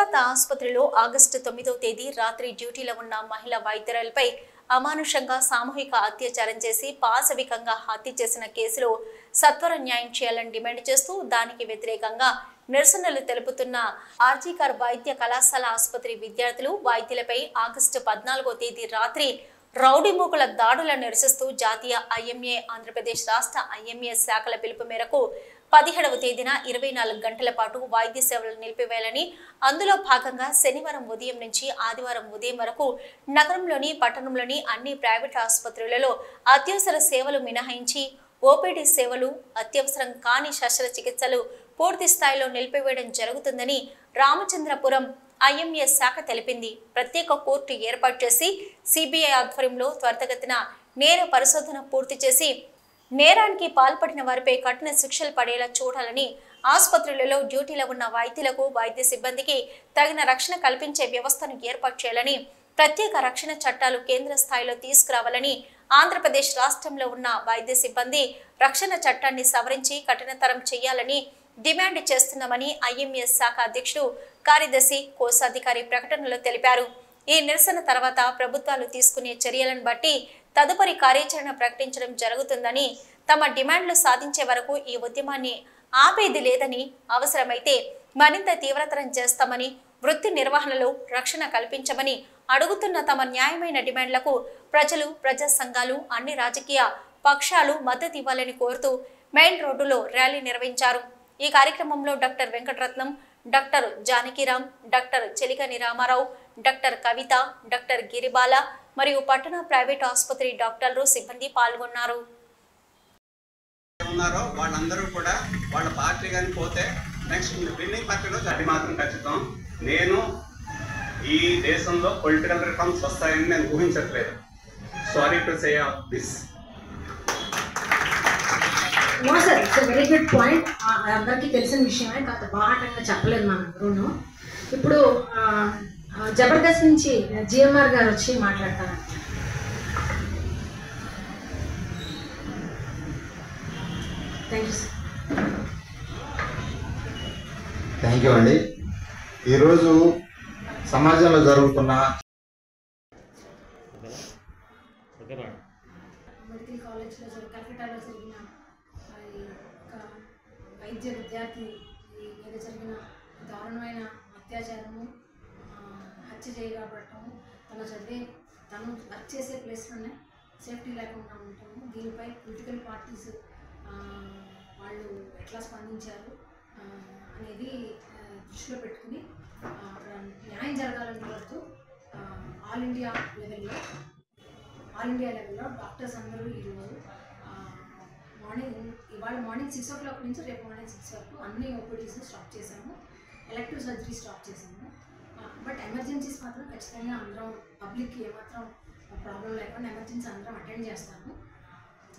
కోల్కతా ఆసుపత్రిలో ఆగస్టు 9వ తేదీ రాత్రి డ్యూటీలో ఉన్న మహిళా వైద్యురాలపై అమానుషంగా సామూహిక అత్యాచారం చేసి పాశవికంగా హత్య చేసిన కేసులో సత్వర న్యాయం చేయాలని డిమాండ్ చేస్తూ దానికి వ్యతిరేకంగా నిరసనలు తెలుపుతున్న ఆర్జీకర్ వైద్య కళాశాల ఆసుపత్రి విద్యార్థులు వైద్యులపై ఆగస్టు 14వ తేదీ రాత్రి రౌడీ మూకుల దాడులను నిరసిస్తూ జాతీయ ఐఎంఏ ఆంధ్రప్రదేశ్ రాష్ట్ర ఐఎంఏ శాఖల పిలుపు మేరకు 17వ తేదీన 24 గంటల పాటు వైద్య సేవలు నిలిపివేయాలని అందులో భాగంగా శనివారం ఉదయం నుంచి ఆదివారం ఉదయం వరకు నగరంలోని పట్టణంలోని అన్ని ప్రైవేట్ ఆసుపత్రులలో అత్యవసర సేవలు మినహాయించి ఓపీడీ సేవలు అత్యవసరం కాని శస్త్రచికిత్సలు పూర్తి స్థాయిలో నిలిపివేయడం జరుగుతుందని రామచంద్రపురం ఐఎంఏ శాఖ తెలిపింది. ప్రత్యేక కోర్టు ఏర్పాటు చేసి సిబిఐ ఆధ్వర్యంలో త్వరితగతిన నేర పరిశోధన పూర్తి చేసి నేరానికి పాల్పడిన వారిపై కఠిన శిక్షలు పడేలా చూడాలని, ఆసుపత్రులలో డ్యూటీలో ఉన్న వైద్యులకు వైద్య సిబ్బందికి తగిన రక్షణ కల్పించే వ్యవస్థను ఏర్పాటు చేయాలని, ప్రత్యేక రక్షణ చట్టాలు కేంద్ర స్థాయిలో తీసుకురావాలని, ఆంధ్రప్రదేశ్ రాష్ట్రంలో ఉన్న వైద్య సిబ్బంది రక్షణ చట్టాన్ని సవరించి కఠినతరం చేయాలని డిమాండ్ చేస్తున్నామని ఐఎంఏ శాఖ అధ్యక్షుడు కార్యదర్శి కోశాధికారి ప్రకటనలో తెలిపారు. ఈ నిరసన తర్వాత ప్రభుత్వాలు తీసుకునే చర్యలను బట్టి తదుపరి కార్యాచరణ ప్రకటించడం జరుగుతుందని, తమ డిమాండ్లు సాధించే వరకు ఈ ఉద్యమాన్ని ఆపేది లేదని, అవసరమైతే మరింత తీవ్రతరం చేస్తామని, వృత్తి నిర్వహణలో రక్షణ కల్పించమని అడుగుతున్న తమ న్యాయమైన డిమాండ్లకు ప్రజలు, ప్రజా సంఘాలు, అన్ని రాజకీయ పక్షాలు మద్దతు ఇవ్వాలని కోరుతూ మెయిన్ రోడ్డులో ర్యాలీ నిర్వహించారు. ఈ కార్యక్రమంలో doctor Venkataratnam, doctor Janakiram, doctor Chelikani Rama Rao, doctor Kavitha, doctor Giribala మరియు పట్టణ ప్రైవేట్ ఆసుపత్రి డాక్టర్లు సిబ్బంది పాల్గొన్నారు. వాళ్ళందరూ కూడా వాళ్ళ పార్టీ కానీ పోతే నెక్స్ట్ విన్నింగ్ పార్టీలో అది మాత్రం ఖచ్చితం. నేను ఈ దేశంలో పొలిటికల్ రిఫార్మ్స్ వస్తాయని నేను ఊహించట్లేదు. Sorry to say this. No sir, it's very good point. అందరికీ తెలిసిన విషయమే, కాదు బాహాటంగా చెప్పలేదు మనందరూ. ఇప్పుడు జబర్దస్త్ నుంచి జిఎంఆర్ గారు వచ్చి మాట్లాడతారు. థ్యాంక్ యూ అండి. ఈరోజు సమాజంలో జరుగుతున్న మెడికల్ కాలేజ్లో కల్కటాలో జరిగిన ఒక వైద్య విద్యార్థి మీద జరిగిన దారుణమైన అత్యాచారము, హత్య చేయబడటము, తను వర్క్ చేసే ప్లేస్లోనే సేఫ్టీ లేకుండా ఉండటము, దీనిపై పొలిటికల్ పార్టీస్ వాళ్ళు ఎట్లా స్పందించారు అనేది దృష్టిలో పెట్టుకుని అక్కడ న్యాయం జరగాలని కోరుతూ ఆల్ ఇండియా లెవెల్లో డాక్టర్స్ అందరూ ఈరోజు ఇవాళ మార్నింగ్ 6 o'clock నుంచి రేపు మార్నింగ్ 6 వరకు అన్ని ఓపీడీస్ స్టాప్ చేసాము, ఎలక్టివ్ సర్జరీ స్టాప్ చేసాము. బట్ ఎమర్జెన్సీస్ మాత్రం ఖచ్చితంగా అందరం పబ్లిక్కి ఏమాత్రం ప్రాబ్లం లేకుండా ఎమర్జెన్సీ అందరం అటెండ్ చేస్తాము.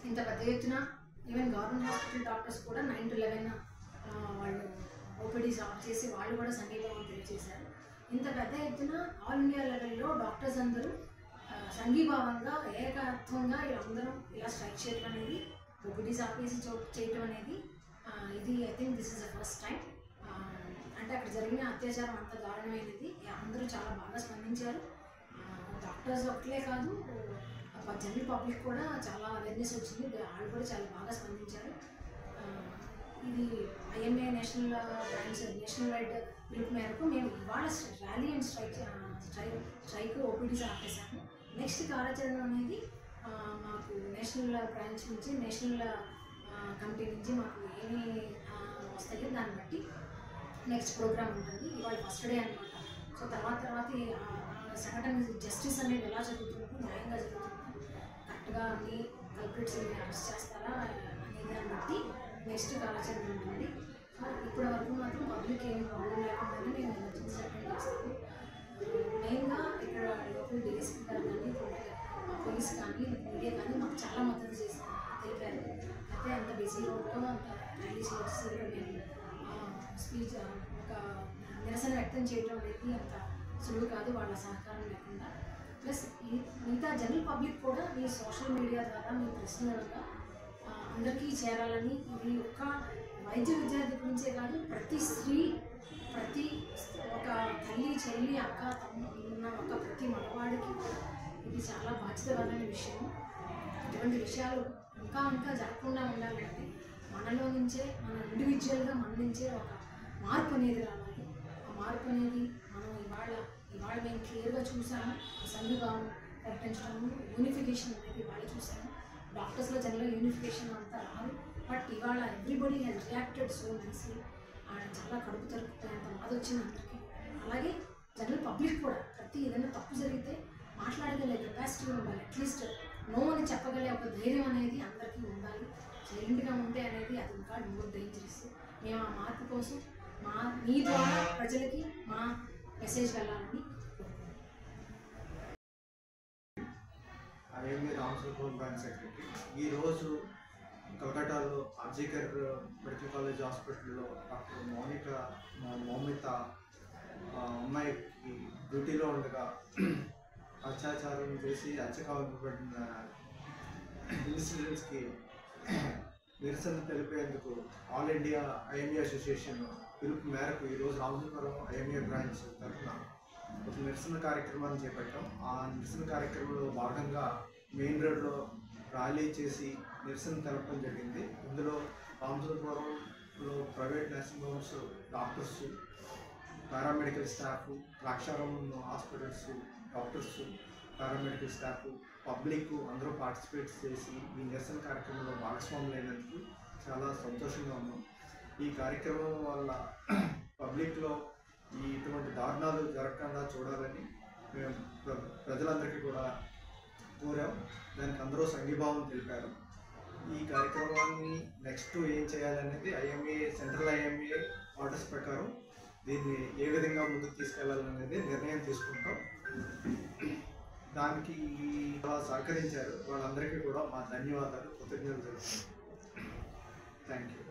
ఇంత పెద్ద ఎత్తున ఈవెన్ గవర్నమెంట్ హాస్పిటల్ డాక్టర్స్ కూడా 9 to 11 వాళ్ళు ఓపీడీస్ ఆఫ్ చేసి వాళ్ళు కూడా సంఘీభావం తెలియజేశారు. ఇంత పెద్ద ఎత్తున ఆల్ ఇండియా లెవెల్లో డాక్టర్స్ అందరూ సంఘీభావంగా ఏకత్వంగా వీళ్ళందరం ఇలా స్ట్రైక్ చేయడం అనేది, ఓపీడీస్ ఆపేసి చేయడం అనేది ఇది I think this is the first time. అంటే అక్కడ జరిగిన అత్యాచారం అంత దారుణమైనది. అందరూ చాలా బాగా స్పందించారు. డాక్టర్స్ ఒకటే కాదు, జనరల్ పబ్లిక్ కూడా చాలా అవేర్నెస్ వచ్చింది, వాళ్ళు కూడా చాలా బాగా స్పందించారు. ఇది ఐఎంఏ నేషనల్ వైడ్ పిలుపు మేరకు మేము ఇవాళ ర్యాలీ అండ్ స్ట్రైక్ ఓపీడీస్ ఆపేసాము. నెక్స్ట్ కార్యాచరణ అనేది మాకు నేషనల్ బ్రాంచ్ నుంచి, నేషనల్ కమిటీ నుంచి మాకు ఏమి వస్తాయో దాన్ని బట్టి నెక్స్ట్ ప్రోగ్రామ్ ఉంటుంది. ఇవాళ ఫస్ట్ డే అనమాట. సో తర్వాత సంఘటన జస్టిస్ అనేది ఎలా జరుగుతుందో, న్యాయంగా జరుగుతుందో, కరెక్ట్గా అన్ని కల్ప్రిట్స్ అరెస్ట్ చేస్తారా అనే దాన్ని బట్టి నెక్స్ట్ కార్యాచరణ ఉంటుంది. ఇప్పటి వరకు మాత్రం పబ్లిక్ ఏం ప్రాబ్లం లేకుండానే మేము ఎమర్జెన్సీ అటెండ్ చేస్తాము. మెయిన్గా ఇక్కడ లోకల్ డిఎస్పీ గారు కానీ, పోలీస్ కానీ, మీడియా కానీ మాకు చాలా మద్దతు తెలిపారు. అయితే అంత బిజీ రోడ్లో అంత ర్యాలీ చేసి మేము స్పీచ్ ఒక నిరసన వ్యక్తం చేయడం అనేది అంత సులువు కాదు వాళ్ళ సహకారం లేకుండా. ప్లస్ మిగతా జనరల్ పబ్లిక్ కూడా మీ సోషల్ మీడియా ద్వారా మీ ప్రశ్నలుగా అందరికీ చేరాలని, ఇది ఒక్క వైద్య విద్యార్థి గురించే కాదు, ప్రతి స్త్రీ, ప్రతి ఒక తల్లి చెల్లి అక్క తమ్ముడు ఉన్న ఒక ప్రతి మగవాడికి కూడా ఇది చాలా బాధ్యతకరమైన విషయం. ఇటువంటి విషయాలు ఇంకా జరగకుండా ఉండాలంటే మనలో నుంచే మన ఇండివిజువల్గా మన నుంచే ఒక మార్పు అనేది రావాలి. ఆ మార్పు అనేది మనం ఇవాళ మేము క్లియర్గా చూసాము. సంఘీభావం ప్రకటించడము, యూనిఫికేషన్ అనేది ఇవాళ చూసాము. డాక్టర్స్లో జనరల్ యూనిఫికేషన్ అంతా రాదు, బట్ ఇవాళ everybody has reacted so nicely. చాలా కడుపు తరుపుతాయంత బాధ వచ్చింది అందరికీ. అలాగే జనరల్ పబ్లిక్ కూడా ప్రతి ఏదైనా తప్పు జరిగితే మాట్లాడగలిగే కెపాసిటీ ఉండాలి. అట్లీస్ట్ నో అని చెప్పగలే ఒక ధైర్యం అనేది అందరికీ ఉండాలి. సైలెంట్గా ఉంటే అనేది అది ఇంకా మోర్ డేంజరస్. మేము ఆ మార్పు కోసం మీ ద్వారా ప్రజలకి మా మెసేజ్ వెళ్ళాలని ఐఎంఏ రామసుబ్రహ్మణ్యం బ్రాంచ్ సెక్రటరీ. ఈరోజు కలకట్టాలో ఆర్జీకర్ మెడికల్ కాలేజ్ హాస్పిటల్లో డాక్టర్ మౌమిత అమ్మాయికి డ్యూటీలో ఉండగా అత్యాచారం చేసి హత్యకావబడిన ఇన్సిడెంట్స్కి నిరసన తెలిపేందుకు ఆల్ ఇండియా ఐఎంఏ అసోసియేషన్ పిలుపు మేరకు ఈరోజు రామసుబ్రహ్మణ్యం ఐఎంఏ బ్రాంచ్ తరఫున ఒక నిరసన కార్యక్రమాన్ని చేపట్టాం. ఆ నిరసన కార్యక్రమంలో భాగంగా మెయిన్ రోడ్లో ర్యాలీ చేసి నిరసన తెలపడం జరిగింది. ఇందులో రామసుబ్రహ్మణ్యంలో private nursing homes doctors, paramedical staff, Draksharam hospitals doctors, paramedical staff, public అందరూ పార్టిసిపేట్ చేసి ఈ నిరసన కార్యక్రమంలో భాగస్వాములైనందుకు చాలా సంతోషంగా ఉన్నాం. ఈ కార్యక్రమం వల్ల పబ్లిక్లో ఇటువంటి దారుణాలు జరగకుండా చూడాలని మేము ప్రజలందరికీ కూడా కోరాం. దానికి అందరూ సంఘీభావం తెలిపారు. ఈ కార్యక్రమాన్ని నెక్స్ట్ ఏం చేయాలనేది సెంట్రల్ ఐఎంఏ ఆర్డర్స్ ప్రకారం దీన్ని ఏ విధంగా ముందుకు తీసుకెళ్లాలనేది నిర్ణయం తీసుకుంటాం. దానికి సహకరించారు వాళ్ళందరికీ కూడా మా ధన్యవాదాలు, కృతజ్ఞతలు తెలుపుతున్నాం. Thank you.